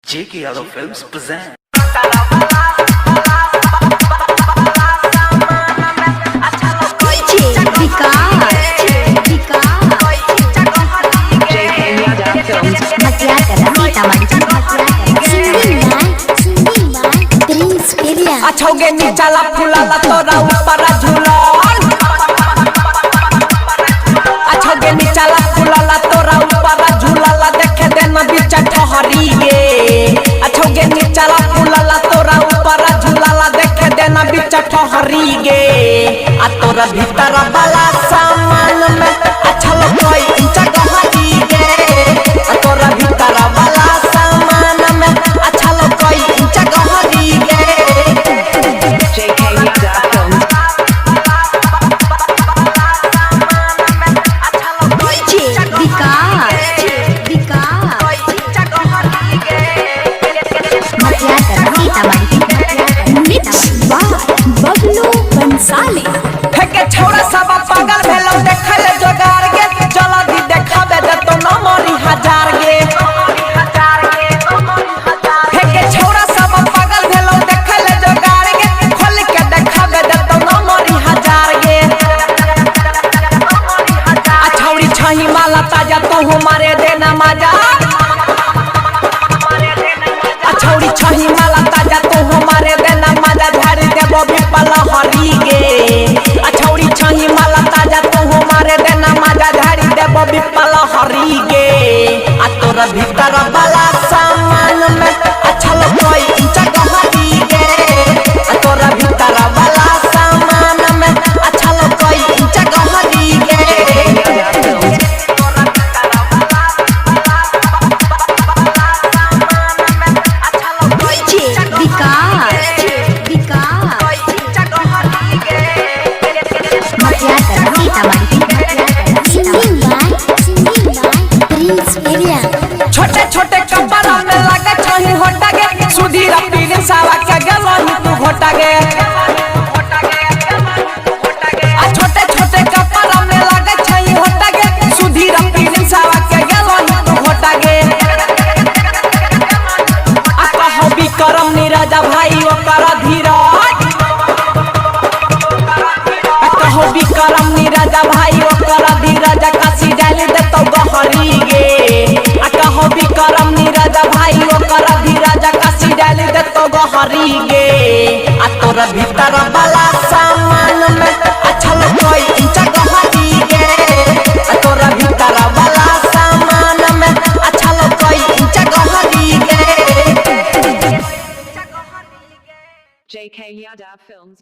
J.K. Yadav Films present. अच्छोगे नीचाला फुलाला तोरा ऊपर झूला अच्छोगे नीचाला फुलाला तोरा ऊपर झूलाला देखे देना बीच ठहरी गे अच्छोगे नीचाला फुलाला तोरा ऊपर झूलाला देखे देना बीच ठहरी गे आ तोरा भीतर वाला सामान में अच्छा कोई इंचा गहरी गे आ तोरा भीतर वाला सामान में अच्छा कोई इंचा गहरी गे फेंके छोड़ा सब पागल भेलो देखल जोगार गे जल्दी देखाबे दे तो न मरी हजार गे फेंके छोड़ा सब पागल भेलो देखल जोगार गे खोल के देखाबे दे तो न मरी हजार गे आ छौड़ी छही माला ताजा तो हमारे देना मजा आ छौड़ी छही माला ताजा तो हमारे देना मजा झाड़ी देबो बिपला हरी गे अच्छौड़ी छही माला ताजा तो हमारे देना मजा झाड़ी देबो बिपला हरी गे आ तोरा भीतर वाला सामान में अच्छा कोई इंचा गहरी गे आ तोरा भीतर वाला सामान में अच्छा कोई इंचा गहरी गे छोटे छोटे कपड़ा में लगा छही होटा गे सुधीर पीन सावा के गलनी तू घोटा गे आ छोटे छोटे कपड़ा में लगा छही होटा गे सुधीर पीन सावा के गलनी तू घोटा गे आ कहो भी करम नीरजा भाई ओकर धीरज आ कहो भी करम नीरजा भाई ओकर धीरज काशी डाल दे तो गहरी गे कहो भी करम नीरजा भाई ओकर धीरज काशी डाल दे तो गहरी गे आ तोरा भीतर वाला सामान में अच्छा कोई इंचा गहरी गे आ तोरा भीतर वाला सामान में अच्छा कोई इंचा गहरी गे J.K. Yadav Films